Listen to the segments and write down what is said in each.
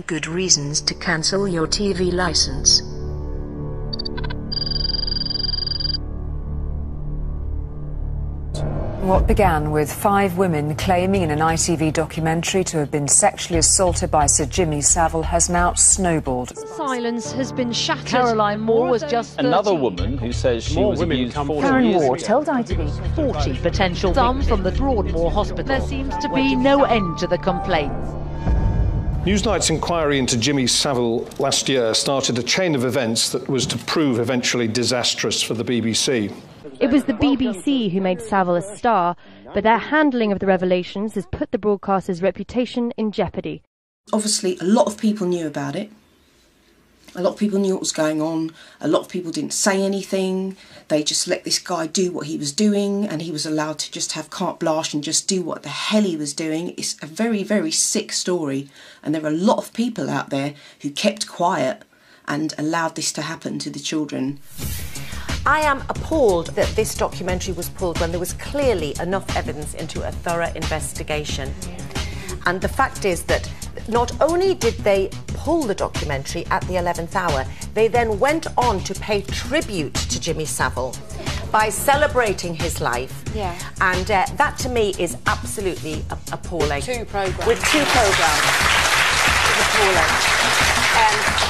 7 good reasons to cancel your TV license. What began with 5 women claiming in an ITV documentary to have been sexually assaulted by Sir Jimmy Savile has now snowballed. Silence has been shattered. Caroline Moore was just 30. Another woman who says she was abused 40 Karen years Moore ago. told ITV 40 potential victims from the Broadmoor Hospital. There seems to be no end to the complaints. Newsnight's inquiry into Jimmy Savile last year started a chain of events that was to prove eventually disastrous for the BBC. It was the BBC who made Savile a star, but their handling of the revelations has put the broadcaster's reputation in jeopardy. Obviously, a lot of people knew about it. A lot of people knew what was going on. A lot of people didn't say anything. They just let this guy do what he was doing, and he was allowed to just have carte blanche and just do what the hell he was doing. It's a very, very sick story, and there are a lot of people out there who kept quiet and allowed this to happen to the children. I am appalled that this documentary was pulled when there was clearly enough evidence into a thorough investigation. And the fact is that not only did they pull the documentary at the 11th hour, they then went on to pay tribute to Jimmy Savile by celebrating his life. Yeah. And that to me is absolutely appalling. 2 programmes. With 2 programmes. Appalling.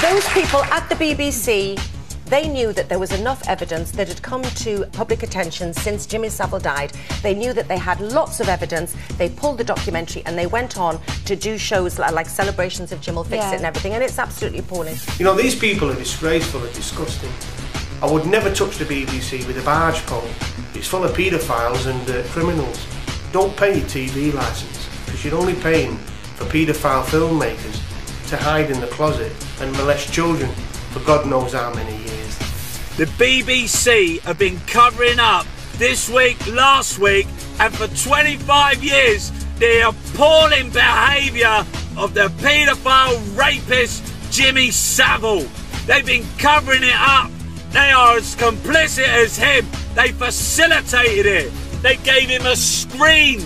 Those people at the BBC, they knew that there was enough evidence that had come to public attention since Jimmy Savile died. They knew that they had lots of evidence. They pulled the documentary and they went on to do shows like celebrations of Jim will fix it and everything, and it's absolutely appalling. You know, these people are disgraceful and disgusting. I would never touch the BBC with a barge pole. It's full of paedophiles and criminals. Don't pay your TV licence, because you're only paying for paedophile filmmakers to hide in the closet and molest children for God knows how many years. The BBC have been covering up this week, last week, and for 25 years the appalling behaviour of the paedophile rapist Jimmy Savile. They've been covering it up. They are as complicit as him. They facilitated it. They gave him a screen.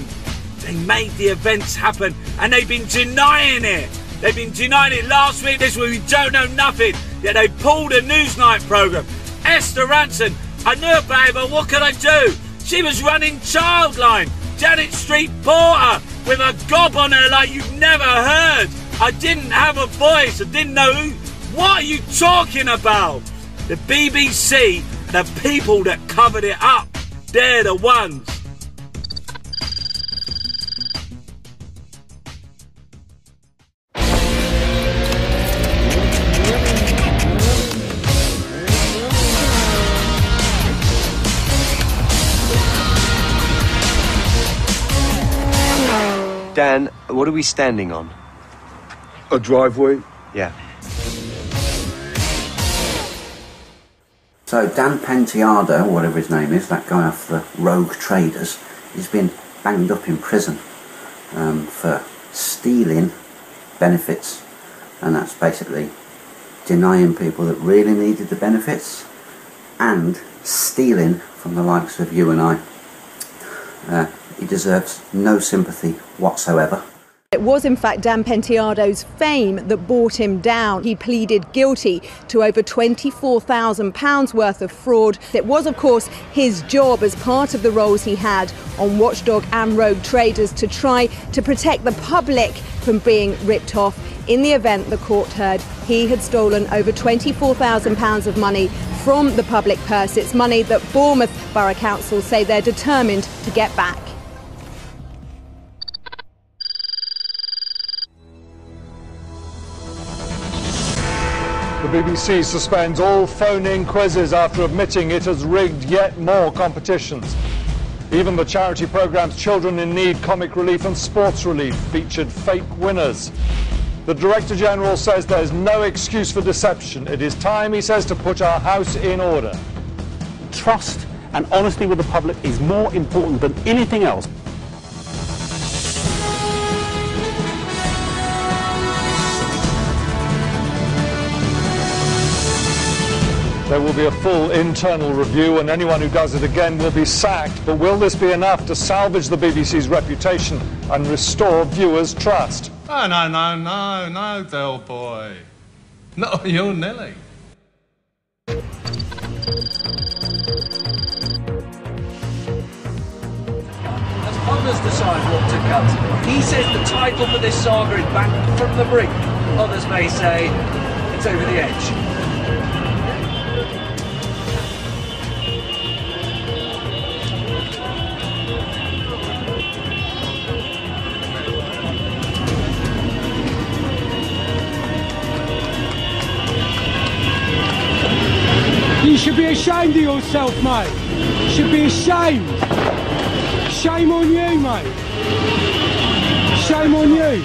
They made the events happen, and they've been denying it. They've been denying it last week, this week, we don't know nothing. Yet they pulled a Newsnight programme. Esther Ranson, I knew about her, but what could I do? She was running Childline, Janet Street Porter, with a gob on her like you've never heard. I didn't have a voice, I didn't know who. What are you talking about? The BBC, the people that covered it up, they're the ones. Dan, what are we standing on? A driveway? Yeah. So Dan Penteado, whatever his name is, that guy off the Rogue Traders, he's been banged up in prison for stealing benefits, and that's basically denying people that really needed the benefits and stealing from the likes of you and I. He deserves no sympathy whatsoever. It was in fact Dan Penteado's fame that brought him down. He pleaded guilty to over £24,000 worth of fraud. It was of course his job as part of the roles he had on Watchdog and Rogue Traders to try to protect the public from being ripped off. In the event, the court heard he had stolen over £24,000 of money from the public purse. It's money that Bournemouth Borough Council say they're determined to get back. The BBC suspends all phone-in quizzes after admitting it has rigged yet more competitions. Even the charity programmes Children in Need, Comic Relief and Sports Relief featured fake winners. The Director General says there's no excuse for deception. It is time, he says, to put our house in order. Trust and honesty with the public is more important than anything else. There will be a full internal review and anyone who does it again will be sacked. But will this be enough to salvage the BBC's reputation and restore viewers' trust? Oh, no, Del boy. No, you're Nelly. Others decide what to cut. He says the title for this saga is Back from the Brink. Others may say it's over the edge. You should be ashamed of yourself, mate. You should be ashamed. Shame on you, mate. Shame on you.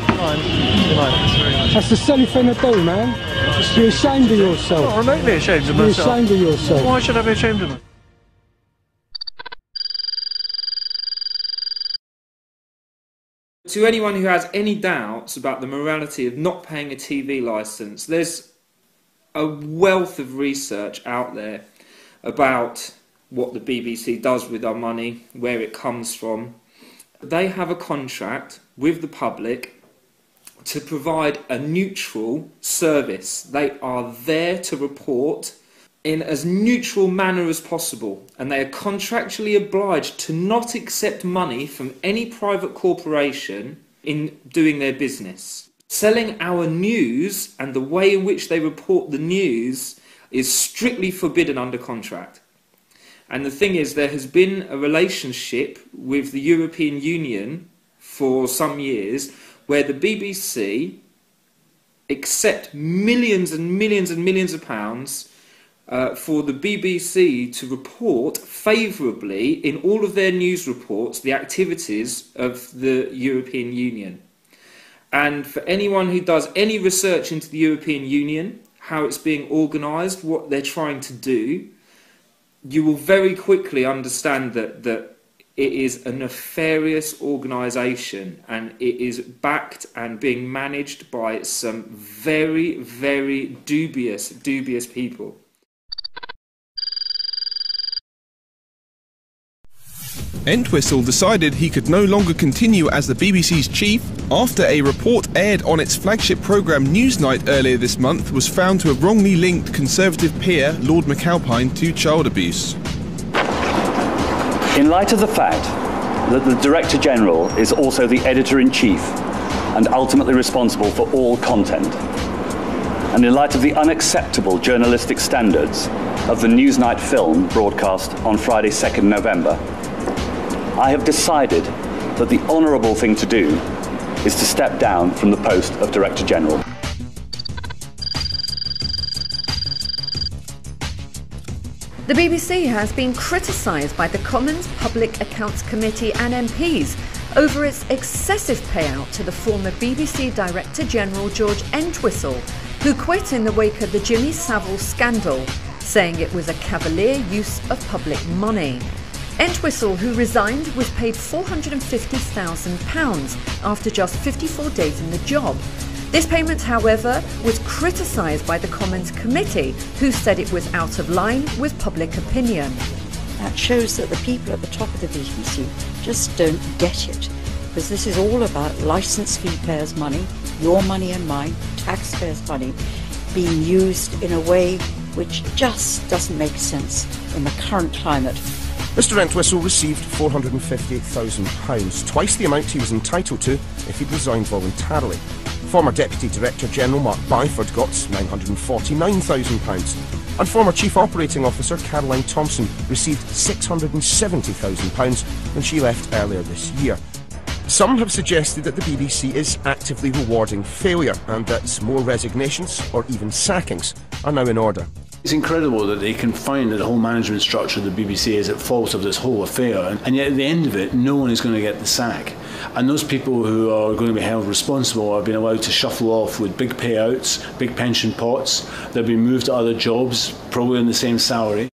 That's the silly thing to do, man. Just be ashamed of yourself. I'm not remotely ashamed of myself. Be ashamed of yourself. Why should I be ashamed of myself? To anyone who has any doubts about the morality of not paying a TV licence, there's a wealth of research out there about what the BBC does with our money, where it comes from. They have a contract with the public to provide a neutral service. They are there to report in as neutral manner as possible, and they are contractually obliged to not accept money from any private corporation in doing their business. Selling our news and the way in which they report the news is strictly forbidden under contract. And the thing is, there has been a relationship with the European Union for some years where the BBC accept millions and millions and millions of pounds for the BBC to report favourably in all of their news reports the activities of the European Union. And for anyone who does any research into the European Union, how it's being organised, what they're trying to do, you will very quickly understand that it is a nefarious organisation, and it is backed and being managed by some very, very dubious people. Entwistle decided he could no longer continue as the BBC's chief after a report aired on its flagship programme Newsnight earlier this month was found to have wrongly linked Conservative peer Lord McAlpine to child abuse. In light of the fact that the Director General is also the Editor-in-Chief and ultimately responsible for all content, and in light of the unacceptable journalistic standards of the Newsnight film broadcast on Friday 2nd November, I have decided that the honourable thing to do is to step down from the post of Director General. The BBC has been criticised by the Commons Public Accounts Committee and MPs over its excessive payout to the former BBC Director General George Entwistle, who quit in the wake of the Jimmy Savile scandal, saying it was a cavalier use of public money. Entwistle, who resigned, was paid £450,000 after just 54 days in the job. This payment, however, was criticised by the Commons Committee, who said it was out of line with public opinion. That shows that the people at the top of the BBC just don't get it, because this is all about licence fee payers' money, your money and mine, taxpayers' money, being used in a way which just doesn't make sense in the current climate. Mr Entwistle received £450,000, twice the amount he was entitled to if he'd resigned voluntarily. Former Deputy Director General Mark Byford got £949,000, and former Chief Operating Officer Caroline Thompson received £670,000 when she left earlier this year. Some have suggested that the BBC is actively rewarding failure and that more resignations or even sackings are now in order. It's incredible that they can find that the whole management structure of the BBC is at fault of this whole affair, and yet at the end of it, no one is going to get the sack. And those people who are going to be held responsible are being allowed to shuffle off with big payouts, big pension pots. They'll be moved to other jobs, probably on the same salary.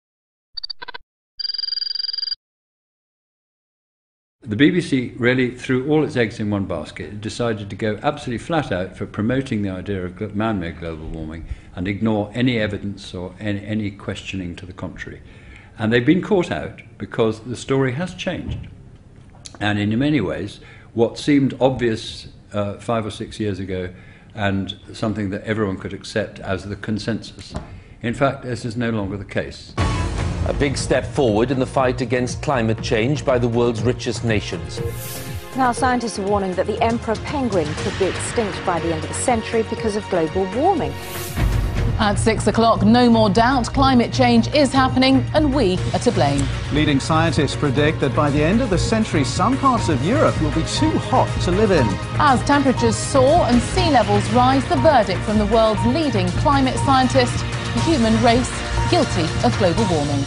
The BBC really threw all its eggs in one basket. It decided to go absolutely flat out for promoting the idea of man-made global warming and ignore any evidence or any questioning to the contrary. And they've been caught out because the story has changed. And in many ways, what seemed obvious 5 or 6 years ago and something that everyone could accept as the consensus, in fact, this is no longer the case. A big step forward in the fight against climate change by the world's richest nations. Now, scientists are warning that the emperor penguin could be extinct by the end of the century because of global warming. At 6 o'clock, no more doubt, climate change is happening and we are to blame. Leading scientists predict that by the end of the century, some parts of Europe will be too hot to live in. As temperatures soar and sea levels rise, the verdict from the world's leading climate scientist, the human race guilty of global warming.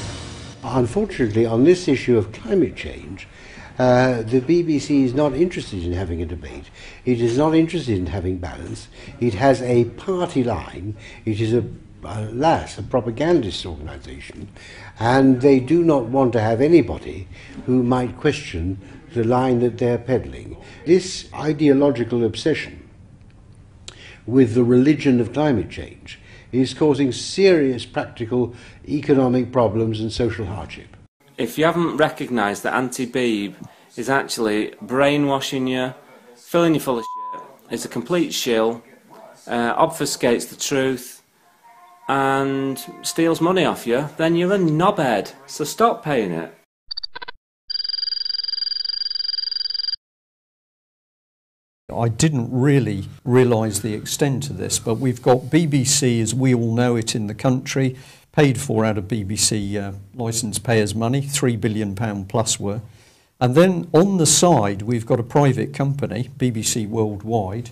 Unfortunately, on this issue of climate change, the BBC is not interested in having a debate. It is not interested in having balance. It has a party line. It is, alas, a propagandist organisation, and they do not want to have anybody who might question the line that they're peddling. This ideological obsession with the religion of climate change is causing serious practical economic problems and social hardship. If you haven't recognised that anti-Beeb is actually brainwashing you, filling you full of shit, is a complete shill, obfuscates the truth and steals money off you, then you're a knobhead, so stop paying it. I didn't really realise the extent of this, but we've got BBC, as we all know it in the country, paid for out of BBC licence payers' money, £3 billion plus worth. And then on the side, we've got a private company, BBC Worldwide.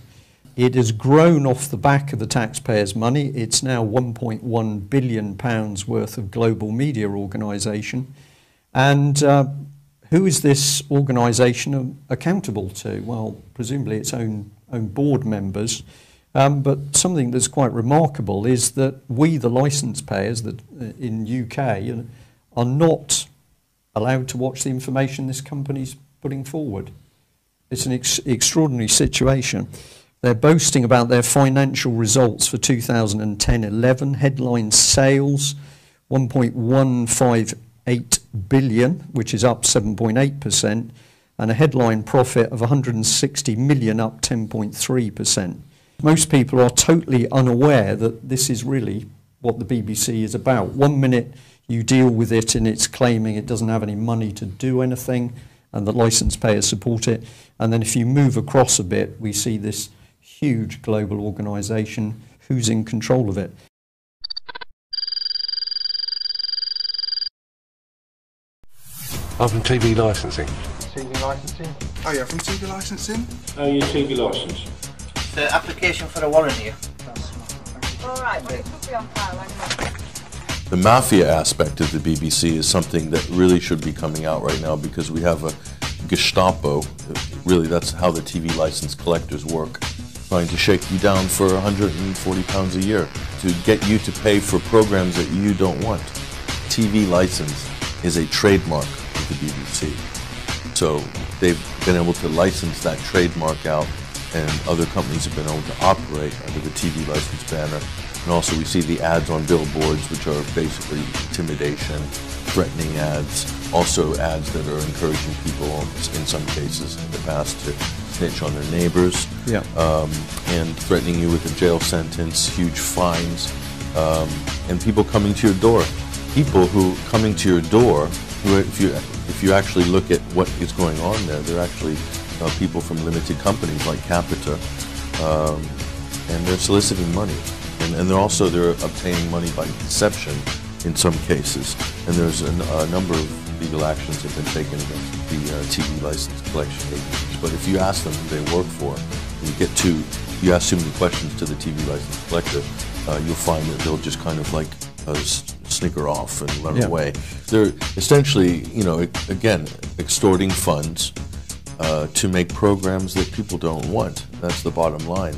It has grown off the back of the taxpayers' money. It's now £1.1 billion worth of global media organisation. And who is this organisation accountable to? Well, presumably its own board members. But something that's quite remarkable is that we, the licence payers in UK, are not allowed to watch the information this company's putting forward. It's an extraordinary situation. They're boasting about their financial results for 2010-11. Headline sales, 1.158 billion, which is up 7.8%, and a headline profit of 160 million, up 10.3%. Most people are totally unaware that this is really what the BBC is about. 1 minute you deal with it and it's claiming it doesn't have any money to do anything and the licence payers support it. And then if you move across a bit, we see this huge global organisation who's in control of it. I'm from TV Licensing. TV Licensing? Oh yeah, from TV Licensing. Oh, you TV Licence? The application for a warranty. Alright, well, it could be on file anyway. The mafia aspect of the BBC is something that really should be coming out right now because we have a Gestapo, really that's how the TV license collectors work, trying to shake you down for £140 a year to get you to pay for programs that you don't want. TV license is a trademark of the BBC. So they've been able to license that trademark out and other companies have been able to operate under the TV license banner. And also we see the ads on billboards, which are basically intimidation, threatening ads, also ads that are encouraging people, in some cases in the past, to snitch on their neighbors, and threatening you with a jail sentence, huge fines, and people coming to your door. People who coming to your door, who if you actually look at what is going on there, they're actually people from limited companies like Capita, and they're soliciting money. And they're obtaining money by deception in some cases. And there's a number of legal actions that have been taken against the TV license collection agencies. But if you ask them who they work for, you ask too many questions to the TV license collector, you'll find that they'll just kind of like snicker off and run away. They're essentially, again, extorting funds to make programs that people don't want. That's the bottom line.